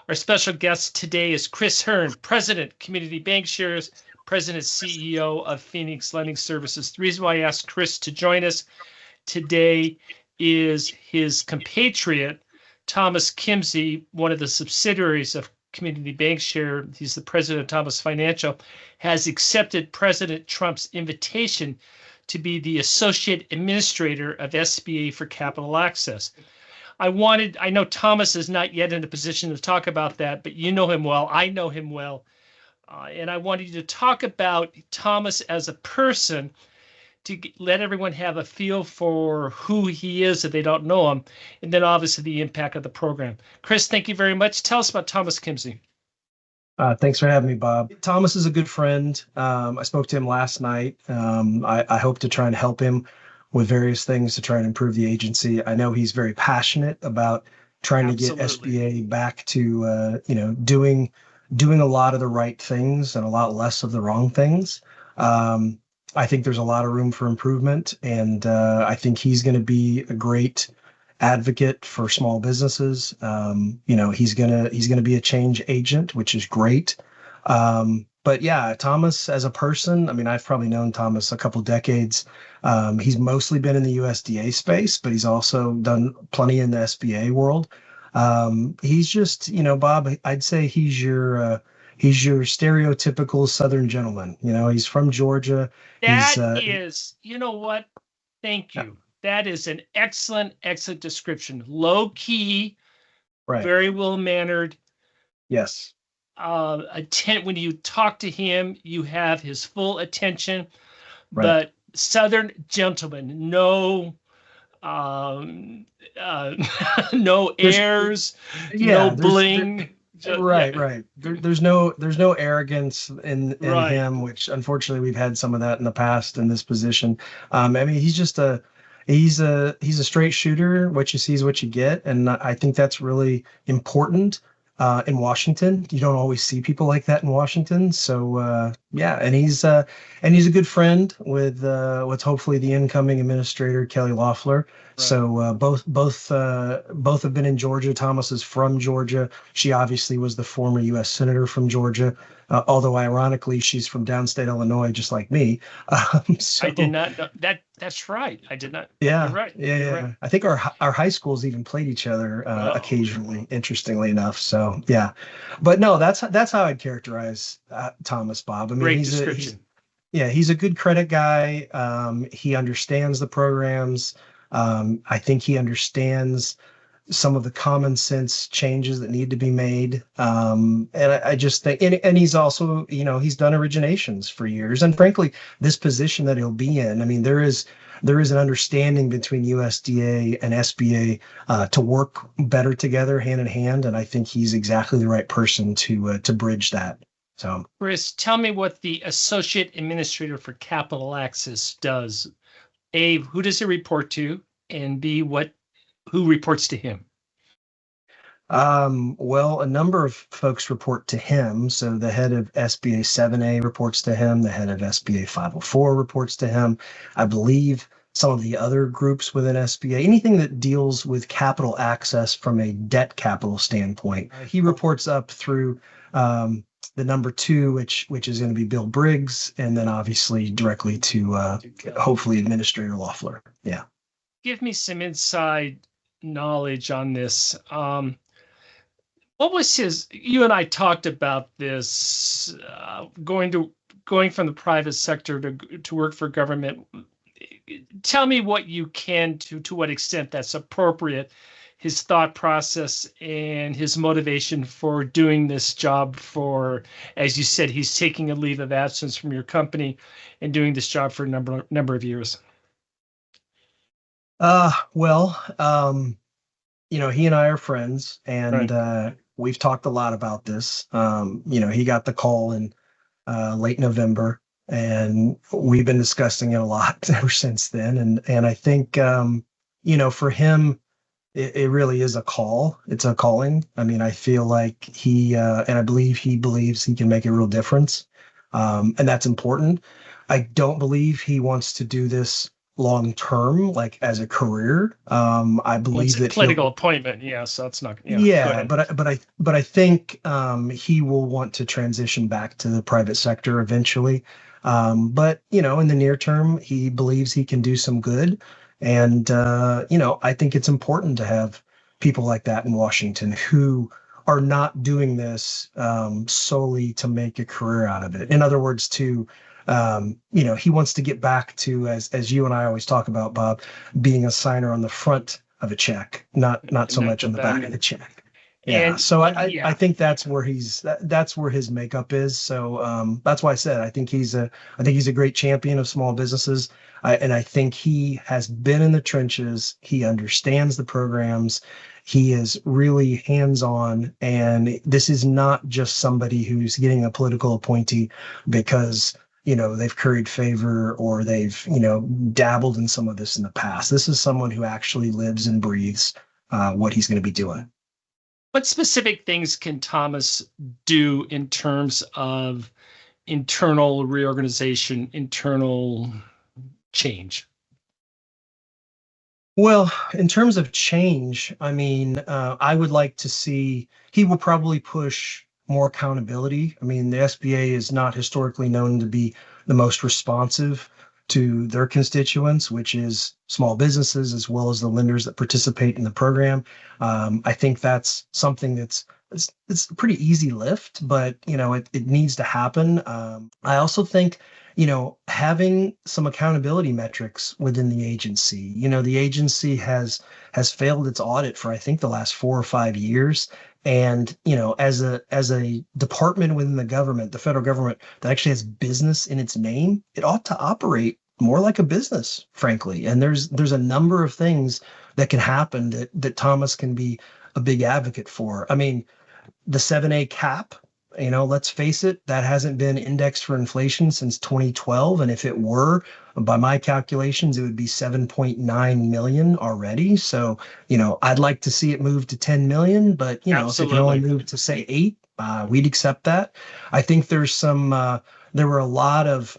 Our special guest today is Chris Hurn, President, Community Bank Shares, President, CEO of Phoenix Lending Services. The reason why I asked Chris to join us today is his compatriot, Thomas Kimsey, one of the subsidiaries of Community Bank Share. He's the president of Thomas Financial, has accepted President Trump's invitation to be the Associate Administrator of SBA for Capital Access. I know Thomas is not yet in a position to talk about that, but you know him well. I know him well. And I wanted you to talk about Thomas as a person to let everyone have a feel for who he is if they don't know him, and then obviously the impact of the program. Chris, thank you very much. Tell us about Thomas Kimsey. Thanks for having me, Bob. Thomas is a good friend. I spoke to him last night. I hope to try and help him with various things to try and improve the agency. I know he's very passionate about trying to get SBA back to doing a lot of the right things and a lot less of the wrong things. I think there's a lot of room for improvement, and I think he's going to be a great advocate for small businesses. He's gonna be a change agent, which is great. But yeah, Thomas as a person, I mean, I've probably known Thomas a couple decades. He's mostly been in the USDA space, but he's also done plenty in the SBA world. He's just, Bob, I'd say he's your stereotypical Southern gentleman. He's from Georgia. You know what? Thank you. That is an excellent description. Low key, right. Very well mannered. Yes. When you talk to him, you have his full attention. Right. But Southern gentleman, no airs, no bling. Right. There's no arrogance in him, which unfortunately we've had some of that in the past in this position. I mean, he's a straight shooter. What you see is what you get, and I think that's really important in Washington. You don't always see people like that in Washington. So and he's a good friend with what's hopefully the incoming administrator, Kelly Loeffler. Right. So both have been in Georgia. Thomas is from Georgia. She obviously was the former U.S. Senator from Georgia, although ironically she's from downstate Illinois, just like me. I did not know that. That's right. I did not. Yeah. You're right. Yeah. You're right. I think our high schools even played each other occasionally, interestingly enough. So yeah, but no, that's how I'd characterize Thomas, Bob. I mean, great description. He's a good credit guy. He understands the programs. I think he understands some of the common sense changes that need to be made. And I just think, and he's also, he's done originations for years. And frankly, this position that he'll be in, I mean, there is an understanding between USDA and SBA to work better together hand in hand. And I think he's exactly the right person to bridge that. So, Chris, tell me what the Associate Administrator for Capital Access does. A, who does he report to? And B, who reports to him? Well, a number of folks report to him. So the head of SBA 7A reports to him. The head of SBA 504 reports to him. I believe some of the other groups within SBA, anything that deals with capital access from a debt capital standpoint, he reports up through the number 2, which is going to be Bill Briggs, and then obviously directly to hopefully Administrator Loeffler. Yeah. Give me some inside knowledge on this. What was you and I talked about this, going from the private sector to work for government. Tell me what you can to what extent that's appropriate, his thought process and his motivation for doing this job for, as you said, he's taking a leave of absence from your company and doing this job for a number of years. He and I are friends, and right. We've talked a lot about this. He got the call in late November, and we've been discussing it a lot ever since then. And I think, for him, it really is a call. It's a calling. I mean, I feel like and I believe he believes he can make a real difference. And that's important. I don't believe he wants to do this long term, like as a career. I believe it's a that political appointment, yeah. So it's not, yeah. yeah, but I think he will want to transition back to the private sector eventually. But in the near term, he believes he can do some good, and I think it's important to have people like that in Washington who are not doing this solely to make a career out of it. In other words, he wants to get back to, as you and I always talk about, Bob, being a signer on the front of a check, not so much on the back of the check. Yeah. And So I think that's where that's where his makeup is. So that's why I said I think he's a great champion of small businesses. And I think he has been in the trenches. He understands the programs. He is really hands-on, and this is not just somebody who's getting a political appointee because they've curried favor or they've dabbled in some of this in the past. This is someone who actually lives and breathes what he's going to be doing. What specific things can Thomas do in terms of internal reorganization, internal change? Well, in terms of change, I mean, I would like to see, he will probably push more accountability. I mean, the SBA is not historically known to be the most responsive to their constituents, which is small businesses as well as the lenders that participate in the program. I think that's something it's a pretty easy lift, but it needs to happen. I also think having some accountability metrics within the agency. The agency has failed its audit for I think the last 4 or 5 years. And as a department within the government, the federal government that actually has business in its name, it ought to operate more like a business, frankly. And there's a number of things that can happen that Thomas can be a big advocate for. I mean, the 7A cap, let's face it, that hasn't been indexed for inflation since 2012. And if it were, by my calculations, it would be 7.9 million already. So, I'd like to see it move to 10 million, but, if it can only move to say 8, we'd accept that. I think there were a lot of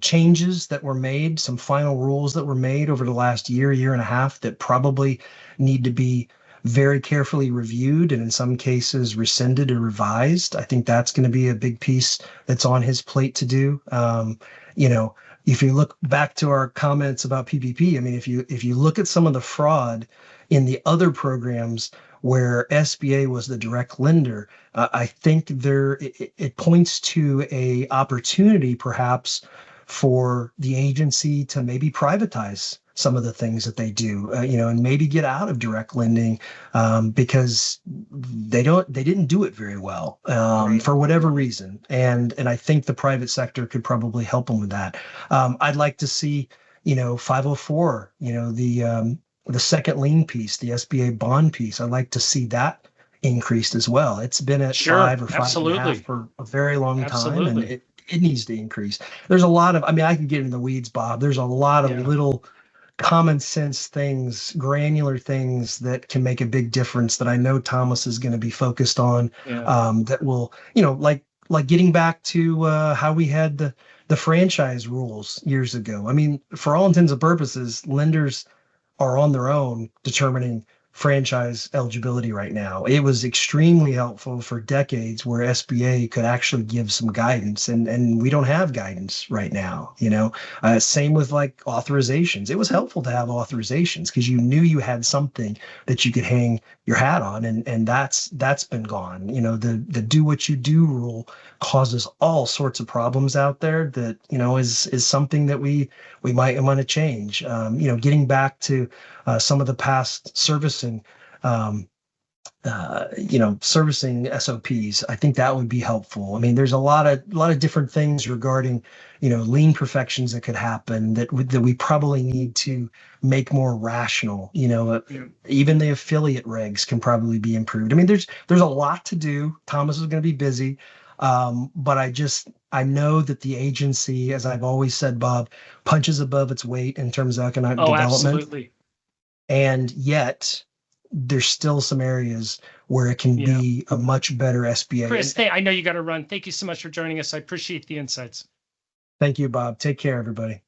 changes that were made, some final rules that were made over the last year and a half that probably need to be very carefully reviewed and in some cases rescinded or revised. I think that's going to be a big piece that's on his plate to do. If you look back to our comments about PPP, I mean, if you look at some of the fraud in the other programs where SBA was the direct lender, I think it points to a opportunity perhaps for the agency to maybe privatize some of the things that they do, and maybe get out of direct lending because they didn't do it very well for whatever reason. And I think the private sector could probably help them with that. I'd like to see, 504, the second lien piece, the SBA bond piece. I'd like to see that increased as well. It's been at 5 or 5.5 for a very long time, and it needs to increase. There's a lot of, I can get in the weeds, Bob. There's a lot of little common sense things, granular things that can make a big difference that I know Thomas is going to be focused on. That will, like getting back to how we had the franchise rules years ago. I mean, for all intents and purposes, lenders are on their own determining franchise eligibility right now. It was extremely helpful for decades where SBA could actually give some guidance, and we don't have guidance right now. Same with like authorizations. It was helpful to have authorizations because you knew you had something that you could hang your hat on, and that's been gone. The do what you do rule causes all sorts of problems out there that is something that we might want to change. Getting back to some of the past servicing SOPs, I think that would be helpful. I mean, there's a lot of different things regarding, lien perfections that could happen that we probably need to make more rational. Even the affiliate regs can probably be improved. I mean, there's a lot to do. Thomas is going to be busy. But I know that the agency, as I've always said, Bob, punches above its weight in terms of economic development. Absolutely. And yet there's still some areas where it can be a much better SBA. Chris, I know you got to run. Thank you so much for joining us. I appreciate the insights. Thank you, Bob. Take care, everybody.